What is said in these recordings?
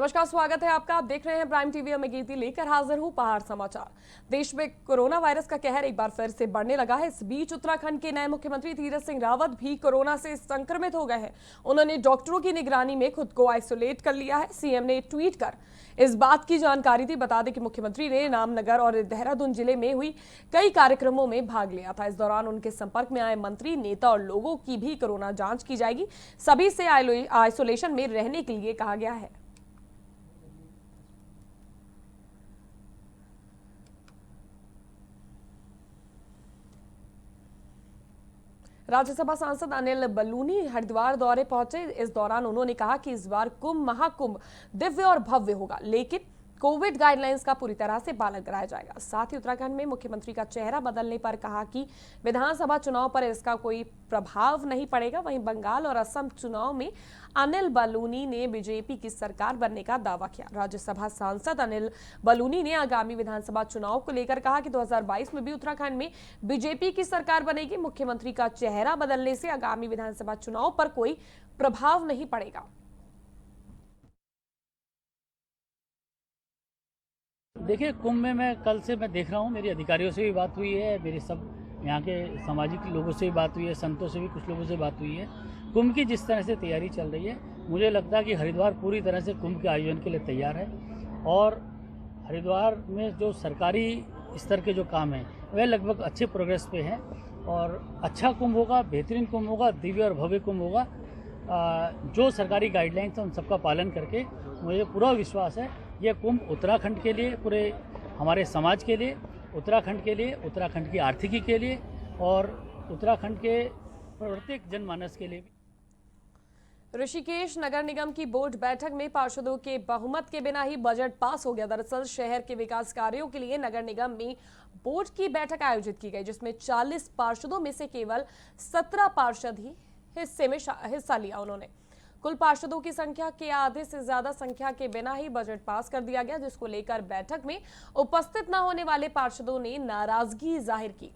नमस्कार, स्वागत है आपका। आप देख रहे हैं प्राइम टीवी। मैं कीर्ति लेकर हाजिर हूं पहाड़ समाचार। देश में कोरोना वायरस का कहर एक बार फिर से बढ़ने लगा है। इस बीच उत्तराखंड के नए मुख्यमंत्री तीरथ सिंह रावत भी कोरोना से संक्रमित हो गए हैं। उन्होंने डॉक्टरों की निगरानी में खुद को आइसोलेट कर लिया है। सीएम ने ट्वीट कर इस बात की जानकारी दी। बता दें कि मुख्यमंत्री ने रामनगर और देहरादून जिले में हुई कई कार्यक्रमों में भाग लिया था। इस दौरान उनके संपर्क में आए मंत्री, नेता और लोगों की भी कोरोना जांच की जाएगी। सभी से आइसोलेशन में रहने के लिए कहा गया है। राज्यसभा सांसद अनिल बलूनी हरिद्वार दौरे पहुंचे। इस दौरान उन्होंने कहा कि इस बार महाकुंभ दिव्य और भव्य होगा, लेकिन कोविड गाइडलाइंस का पूरी तरह से पालन कराया जाएगा। साथ ही उत्तराखंड में मुख्यमंत्री का चेहरा बदलने पर कहा कि विधानसभा चुनाव पर इसका कोई प्रभाव नहीं पड़ेगा। वहीं बंगाल और असम चुनाव में अनिल बलूनी ने बीजेपी की सरकार बनने का दावा किया। राज्यसभा सांसद अनिल बलूनी ने आगामी विधानसभा चुनाव को लेकर कहा कि 2022 में भी उत्तराखंड में बीजेपी की सरकार बनेगी। मुख्यमंत्री का चेहरा बदलने से आगामी विधानसभा चुनाव पर कोई प्रभाव नहीं पड़ेगा। देखिए, कुंभ में मैं कल से देख रहा हूँ, मेरी अधिकारियों से भी बात हुई है, मेरे सब यहाँ के सामाजिक लोगों से भी बात हुई है, संतों से भी कुछ लोगों से बात हुई है। कुंभ की जिस तरह से तैयारी चल रही है, मुझे लगता है कि हरिद्वार पूरी तरह से कुंभ के आयोजन के लिए तैयार है। और हरिद्वार में जो सरकारी स्तर के जो काम हैं वह लगभग अच्छे प्रोग्रेस पे हैं और अच्छा कुंभ होगा, बेहतरीन कुंभ होगा, दिव्य और भव्य कुंभ होगा। जो सरकारी गाइडलाइंस हैं उन सबका पालन करके मुझे पूरा विश्वास है ये कुंभ उत्तराखंड के लिए, पूरे हमारे समाज के लिए, उत्तराखंड के लिए, उत्तराखंड की आर्थिकी के लिए और उत्तराखंड के प्रत्येक जनमानस के लिए। ऋषिकेश नगर निगम की बोर्ड बैठक में पार्षदों के बहुमत के बिना ही बजट पास हो गया। दरअसल शहर के विकास कार्यों के लिए नगर निगम में बोर्ड की बैठक आयोजित की गई, जिसमें 40 पार्षदों में से केवल 17 पार्षद ही हिस्सा लिया। उन्होंने कुल पार्षदों की संख्या के आधे से ज्यादा संख्या के बिना ही बजट पास कर दिया गया, जिसको लेकर बैठक में उपस्थित न होने वाले पार्षदों ने नाराजगी जाहिर की।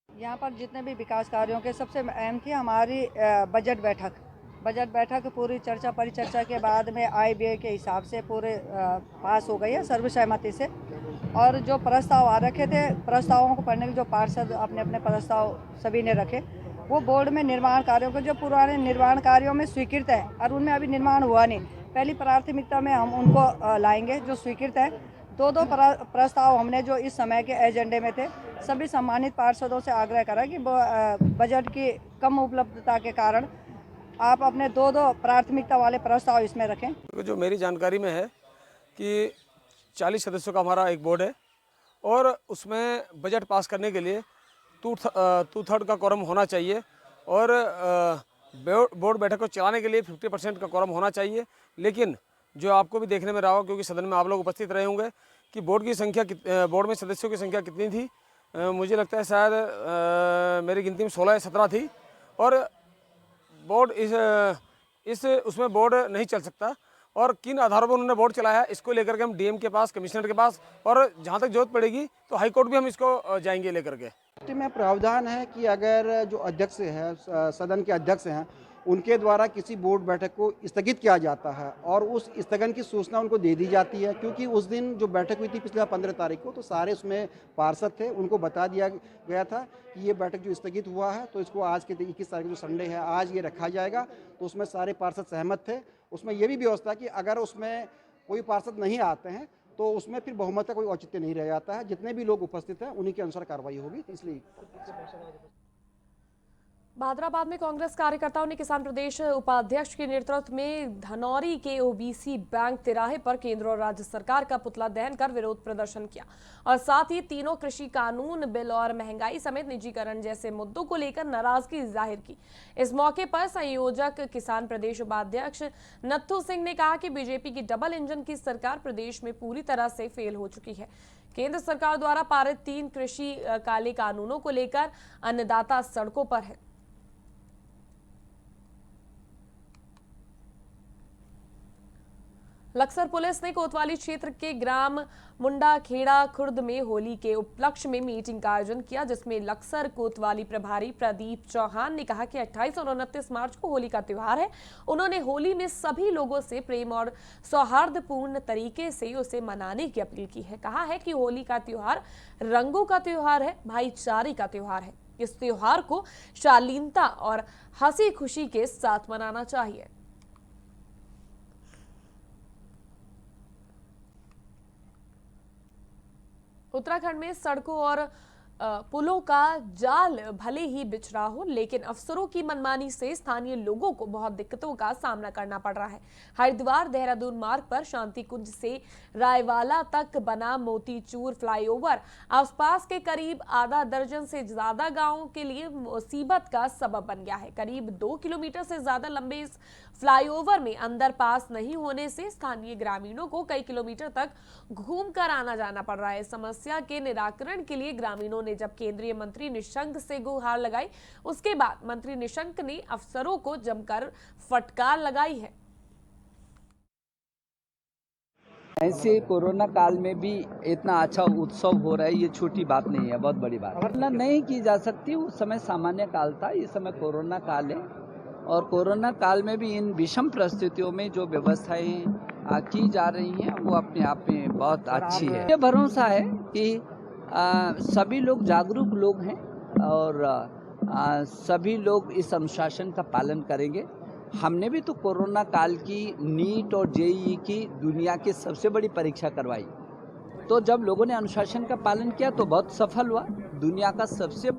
यहाँ पर जितने भी विकास कार्यों के सबसे अहम थी हमारी बजट बैठक पूरी चर्चा परिचर्चा के बाद में आय व्यय के हिसाब से पूरे पास हो गई है सर्वसहमति से। और जो प्रस्ताव आ रखे थे, प्रस्तावों को पढ़ने के जो पार्षद अपने अपने प्रस्ताव सभी ने रखे, वो बोर्ड में निर्माण कार्यों को जो पुराने निर्माण कार्यों में स्वीकृत है और उनमें अभी निर्माण हुआ नहीं, पहली प्राथमिकता में हम उनको लाएंगे जो स्वीकृत है। दो प्रस्ताव हमने जो इस समय के एजेंडे में थे, सभी सम्मानित पार्षदों से आग्रह करा कि बजट की कम उपलब्धता के कारण आप अपने दो प्राथमिकता वाले प्रस्ताव इसमें रखें। जो मेरी जानकारी में है कि 40 सदस्यों का हमारा एक बोर्ड है और उसमें बजट पास करने के लिए टू थर्ड का quorum होना चाहिए और बोर्ड बैठक को चलाने के लिए 50% का quorum होना चाहिए। लेकिन जो आपको भी देखने में रहा हो, क्योंकि सदन में आप लोग उपस्थित रहे होंगे, कि बोर्ड में सदस्यों की संख्या कितनी थी। मुझे लगता है शायद मेरी गिनती में 16 या 17 थी और बोर्ड उसमें बोर्ड नहीं चल सकता। और किन आधारों पर उन्होंने बोर्ड चलाया, इसको लेकर के हम डीएम के पास, कमिश्नर के पास, और जहां तक जरूरत पड़ेगी तो हाई कोर्ट भी हम इसको जाएंगे लेकर के। में प्रावधान है कि अगर जो अध्यक्ष हैं, सदन के अध्यक्ष हैं, उनके द्वारा किसी बोर्ड बैठक को स्थगित किया जाता है और उस स्थगन की सूचना उनको दे दी जाती है। क्योंकि उस दिन जो बैठक हुई थी पिछले 15 तारीख को, तो सारे उसमें पार्षद थे, उनको बता दिया गया था कि ये बैठक जो स्थगित हुआ है तो इसको आज के 21 तारीख जो संडे है आज ये रखा जाएगा। तो उसमें सारे पार्षद सहमत थे। उसमें यह भी व्यवस्था कि अगर उसमें कोई पार्षद नहीं आते हैं तो उसमें फिर बहुमत का कोई औचित्य नहीं रह जाता है। जितने भी लोग उपस्थित हैं उन्हीं के अनुसार कार्रवाई होगी। इसलिए बहादुराबाद में कांग्रेस कार्यकर्ताओं ने किसान प्रदेश उपाध्यक्ष के नेतृत्व में धनौरी के ओबीसी बैंक तिराहे पर केंद्र और राज्य सरकार का पुतला दहन कर विरोध प्रदर्शन किया और साथ ही तीनों कृषि कानून बिल और महंगाई समेत निजीकरण जैसे मुद्दों को लेकर नाराजगी जाहिर की। इस मौके पर संयोजक किसान प्रदेश उपाध्यक्ष नत्थू सिंह ने कहा कि बीजेपी की डबल इंजन की सरकार प्रदेश में पूरी तरह से फेल हो चुकी है। केंद्र सरकार द्वारा पारित 3 कृषि काले कानूनों को लेकर अन्नदाता सड़कों पर है। लक्सर पुलिस ने कोतवाली क्षेत्र के ग्राम मुंडा खेड़ा खुर्द में होली के उपलक्ष्य में मीटिंग का आयोजन किया, जिसमें लक्सर कोतवाली प्रभारी प्रदीप चौहान ने कहा कि 28 और 29 मार्च को होली का त्योहार है। उन्होंने होली में सभी लोगों से प्रेम और सौहार्दपूर्ण तरीके से उसे मनाने की अपील की है। कहा है कि होली का त्योहार रंगों का त्योहार है, भाईचारे का त्योहार है। इस त्योहार को शालीनता और हंसी खुशी के साथ मनाना चाहिए। उत्तराखंड में सड़कों और पुलों का जाल भले ही बिछ रहा हो, लेकिन अफसरों की मनमानी से स्थानीय लोगों को बहुत दिक्कतों का सामना करना पड़ रहा है। हरिद्वार देहरादून मार्ग पर शांति कुंज से रायवाला तक बना मोतीचूर फ्लाईओवर आसपास के करीब आधा दर्जन से ज्यादा गांवों के लिए मुसीबत का सबब बन गया है। करीब 2 किलोमीटर से ज्यादा लंबे इस फ्लाईओवर में अंदर पास नहीं होने से स्थानीय ग्रामीणों को कई किलोमीटर तक घूमकर आना जाना पड़ रहा है। समस्या के निराकरण के लिए ग्रामीणों ने जब केंद्रीय मंत्री निशंक से गुहार लगाई, उसके बाद मंत्री निशंक ने अफसरों को जमकर फटकार लगाई है। ऐसे कोरोना काल में भी इतना अच्छा उत्सव हो रहा है, ये छोटी बात नहीं है, बहुत बड़ी बात है। वरना नहीं की जा सकती। उस समय सामान्य काल था, इस समय कोरोना काल है और कोरोना काल में भी इन विषम परिस्थितियों में जो व्यवस्थाएं की जा रही हैं वो अपने आप में बहुत अच्छी है। ये भरोसा है कि सभी लोग जागरूक लोग हैं और सभी लोग इस अनुशासन का पालन करेंगे। हमने भी तो कोरोना काल की नीट और जेईई की दुनिया की सबसे बड़ी परीक्षा करवाई, तो जब लोगों ने अनुशासन का पालन किया तो बहुत सफल हुआ। दुनिया का सबसे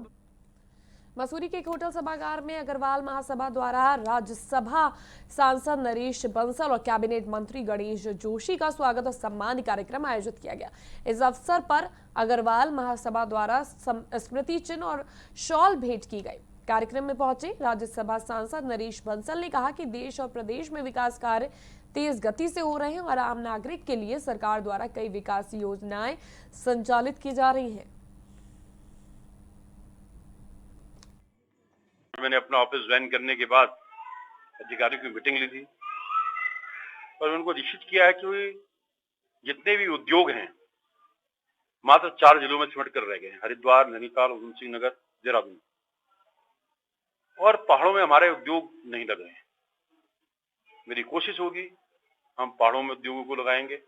मसूरी के एक होटल सभागार में अग्रवाल महासभा द्वारा राज्यसभा सांसद नरेश बंसल और कैबिनेट मंत्री गणेश जोशी का स्वागत और सम्मान कार्यक्रम आयोजित किया गया। इस अवसर पर अग्रवाल महासभा द्वारा स्मृति चिन्ह और शॉल भेंट की गई। कार्यक्रम में पहुंचे राज्यसभा सांसद नरेश बंसल ने कहा कि देश और प्रदेश में विकास कार्य तेज गति से हो रहे हैं और आम नागरिक के लिए सरकार द्वारा कई विकास योजनाएं संचालित की जा रही हैं। मैंने अपना ऑफिस ज्वाइन करने के बाद अधिकारियों की मीटिंग ली थी और उनको निश्चित किया है कि जितने भी उद्योग हैं मात्र 4 जिलों में सिमट कर रह गए हैं, हरिद्वार, नैनीताल, उधम सिंह नगर, देहरादून, और पहाड़ों में हमारे उद्योग नहीं लग रहे हैं। मेरी कोशिश होगी हम पहाड़ों में उद्योगों को लगाएंगे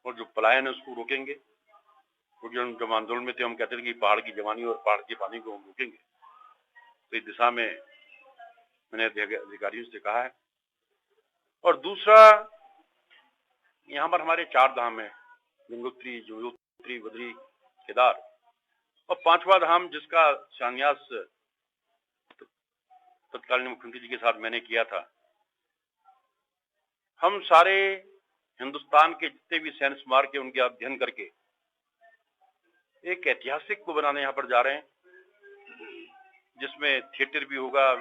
और जो पलायन है उसको रोकेंगे, क्योंकि जब आंदोलन में थे हम कहते थे कि पहाड़ की जवानी और पहाड़ के पानी को हम रोकेंगे। तो इस दिशा में मैंने अधिकारियों से कहा है। और दूसरा, यहाँ पर हमारे 4 धाम है, गंगोत्री, यमुनोत्री, बद्री, केदार, और 5वां धाम जिसका शिलान्यास तत्कालीन मुख्यमंत्री जी के साथ मैंने किया था। हम सारे हिंदुस्तान के जितने भी सैन्य स्मारक है उनके अध्ययन करके एक ऐतिहासिक को बनाने यहाँ पर जा रहे हैं, जिसमें थिएटर भी होगा,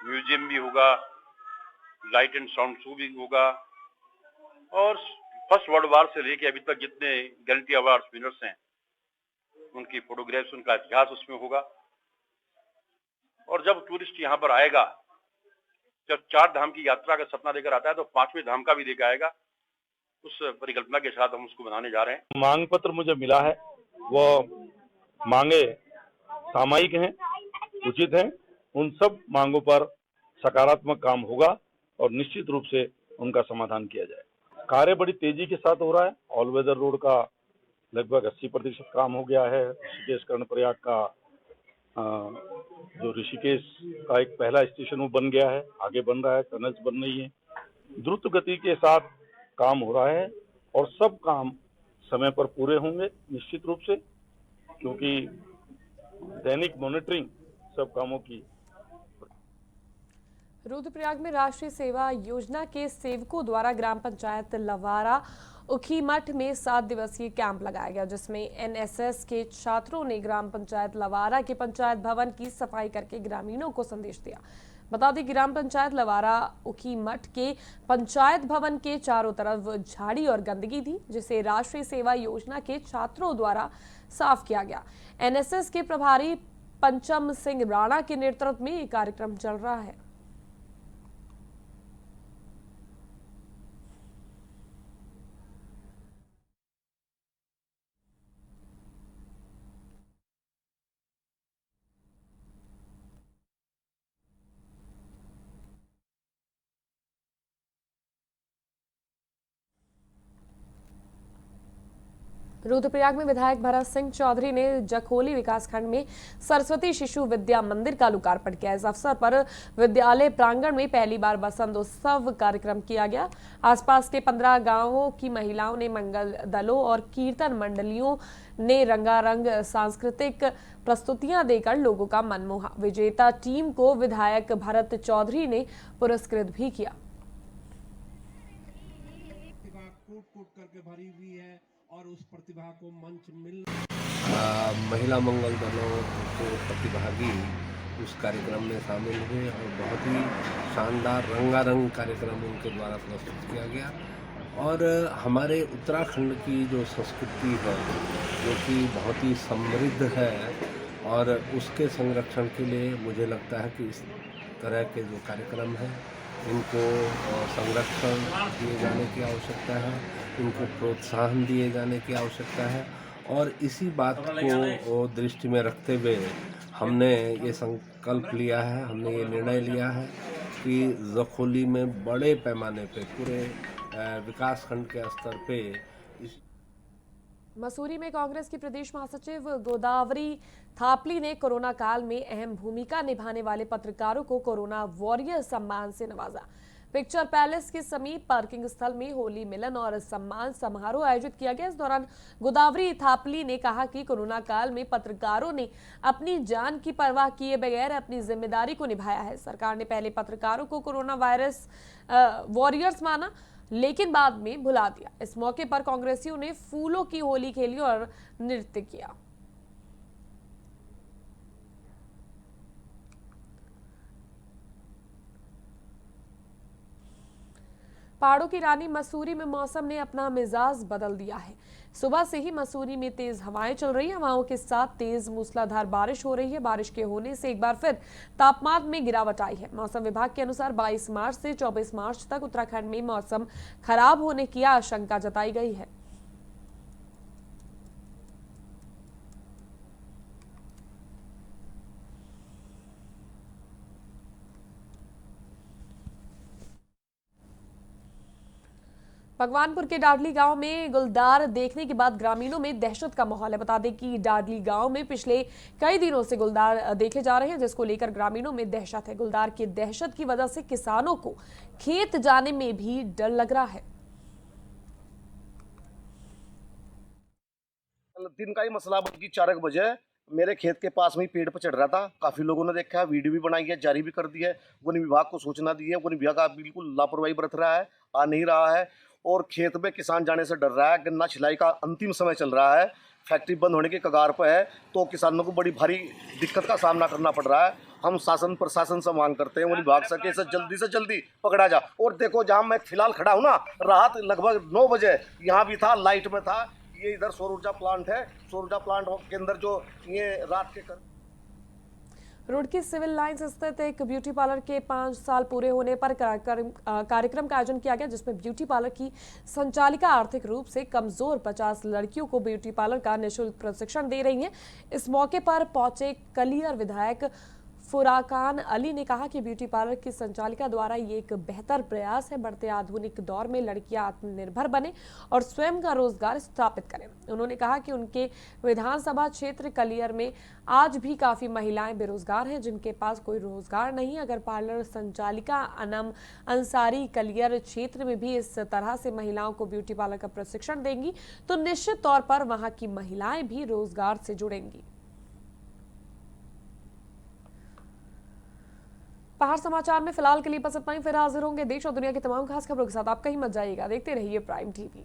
म्यूजियम भी होगा, लाइट एंड साउंड शो भी होगा, और फर्स्ट वर्ल्ड वॉर से लेके अभी तक जितने गैलेंटी अवार्ड विनर्स हैं उनकी फोटोग्राफ्स, उनका इतिहास उसमें होगा। और जब टूरिस्ट यहाँ पर आएगा, जब 4 धाम की यात्रा का सपना लेकर आता है तो 5वें धाम का भी लेकर आएगा। उस परिकल्पना के साथ हम उसको बनाने जा रहे हैं। मांग पत्र मुझे मिला है, वो मांगे सामयिक हैं, उचित हैं। उन सब मांगों पर सकारात्मक काम होगा और निश्चित रूप से उनका समाधान किया जाए। कार्य बड़ी तेजी के साथ हो रहा है। ऑल वेदर रोड का लगभग 80% काम हो गया है। ऋषिकेश कर्णप्रयाग का जो ऋषिकेश का एक पहला स्टेशन वो बन गया है, आगे बन रहा है, टनल्स बन रही है। द्रुत गति के साथ काम हो रहा है और सब काम समय पर पूरे होंगे निश्चित रूप से, क्योंकि दैनिक मॉनिटरिंग सब कामों की। रुद्रप्रयाग में राष्ट्रीय सेवा योजना के सेवकों द्वारा ग्राम पंचायत लवारा उखीमठ में 7 दिवसीय कैंप लगाया गया, जिसमें एनएसएस के छात्रों ने ग्राम पंचायत लवारा के पंचायत भवन की सफाई करके ग्रामीणों को संदेश दिया। बता दें, ग्राम पंचायत लवारा उखीमठ के पंचायत भवन के चारों तरफ झाड़ी और गंदगी थी, जिसे राष्ट्रीय सेवा योजना के छात्रों द्वारा साफ किया गया। एनएसएस के प्रभारी पंचम सिंह राणा के नेतृत्व में ये कार्यक्रम चल रहा है। रुद्रप्रयाग में विधायक भरत सिंह चौधरी ने जखोली विकासखंड में सरस्वती शिशु विद्या मंदिर का लोकार्पण किया। इस अवसर पर विद्यालय प्रांगण में पहली बार बसंतोत्सव कार्यक्रम किया गया। आसपास के 15 गांवों की महिलाओं ने, मंगल दलों और कीर्तन मंडलियों ने रंगारंग सांस्कृतिक प्रस्तुतियां देकर लोगों का मन मोहा। विजेता टीम को विधायक भरत चौधरी ने पुरस्कृत भी किया। करके भरी हुई है और उस प्रतिभा को मंच मिल महिला मंगल दलों के प्रतिभागी उस कार्यक्रम में शामिल हुए और बहुत ही शानदार रंगारंग कार्यक्रम उनके द्वारा प्रस्तुत किया गया। और हमारे उत्तराखंड की जो संस्कृति है जो कि बहुत ही समृद्ध है और उसके संरक्षण के लिए मुझे लगता है कि इस तरह के जो कार्यक्रम हैं इनको संरक्षण दिए जाने की आवश्यकता है, इनको प्रोत्साहन दिए जाने की आवश्यकता है। और इसी बात को दृष्टि में रखते हुए हमने ये संकल्प लिया है, हमने ये निर्णय लिया है कि जखोली में बड़े पैमाने पे पूरे विकासखंड के स्तर पे मसूरी में कांग्रेस की प्रदेश महासचिव गोदावरी थापली ने कोरोना काल में अहम भूमिका निभाने वाले पत्रकारों को कोरोना वॉरियर सम्मान से नवाजा। पिक्चर पैलेस के समीप पार्किंग स्थल में होली मिलन और सम्मान समारोह आयोजित किया गया। इस दौरान गोदावरी थापली ने कहा कि कोरोना काल में पत्रकारों ने अपनी जान की परवाह किए बगैर अपनी जिम्मेदारी को निभाया है। सरकार ने पहले पत्रकारों को कोरोना वायरस वॉरियर्स माना, लेकिन बाद में भुला दिया। इस मौके पर कांग्रेसियों ने फूलों की होली खेली और नृत्य किया। पहाड़ों की रानी मसूरी में मौसम ने अपना मिजाज बदल दिया है। सुबह से ही मसूरी में तेज हवाएं चल रही हैं। हवाओं के साथ तेज मूसलाधार बारिश हो रही है। बारिश के होने से एक बार फिर तापमान में गिरावट आई है। मौसम विभाग के अनुसार 22 मार्च से 24 मार्च तक उत्तराखंड में मौसम खराब होने की आशंका जताई गई है। भगवानपुर के डाडली गांव में गुलदार देखने के बाद ग्रामीणों में दहशत का माहौल है। बता दें कि डाडली गांव में पिछले कई दिनों से गुलदार देखे जा रहे हैं, जिसको लेकर ग्रामीणों में दहशत है। गुलदार की दहशत की वजह से किसानों को खेत जाने में भी डर लग रहा है। दिन का ही मसला बल्कि 4 बजे मेरे खेत के पास में पेड़ पर चढ़ रहा था। काफी लोगों ने देखा, वीडियो भी बनाई है, जारी भी कर दी है। वन विभाग को सूचना दी है। वन विभाग बिल्कुल लापरवाही बरत रहा है, आ नहीं रहा है और खेत में किसान जाने से डर रहा है। गन्ना छिलाई का अंतिम समय चल रहा है, फैक्ट्री बंद होने के कगार पर है, तो किसानों को बड़ी भारी दिक्कत का सामना करना पड़ रहा है। हम शासन प्रशासन से मांग करते हैं वन विभाग से जल्दी जल्दी पकड़ा जा। और देखो जहाँ मैं फिलहाल खड़ा हूँ ना, रात लगभग 9 बजे यहाँ भी था, लाइट में था। ये इधर सौर ऊर्जा प्लांट है, सौर ऊर्जा प्लांट के अंदर जो ये रात के रुड़की सिविल लाइंस स्थित एक ब्यूटी पार्लर के 5 साल पूरे होने पर कार्यक्रम का आयोजन किया गया, जिसमें ब्यूटी पार्लर की संचालिका आर्थिक रूप से कमजोर 50 लड़कियों को ब्यूटी पार्लर का निःशुल्क प्रशिक्षण दे रही हैं। इस मौके पर पहुंचे कलियर विधायक फुराकान अली ने कहा कि ब्यूटी पार्लर की संचालिका द्वारा ये एक बेहतर प्रयास है। बढ़ते आधुनिक दौर में लड़कियां आत्मनिर्भर बने और स्वयं का रोजगार स्थापित करें। उन्होंने कहा कि उनके विधानसभा क्षेत्र कलियर में आज भी काफी महिलाएं बेरोजगार हैं, जिनके पास कोई रोजगार नहीं। अगर पार्लर संचालिका अनम अंसारी कलियर क्षेत्र में भी इस तरह से महिलाओं को ब्यूटी पार्लर का प्रशिक्षण देंगी तो निश्चित तौर पर वहां की महिलाएं भी रोजगार से जुड़ेंगी। पहाड़ समाचार में फिलहाल के लिए बस इतना ही। फिर हाजिर होंगे देश और दुनिया की तमाम खास खबरों के साथ। आप कहीं मत जाइएगा, देखते रहिए प्राइम टीवी।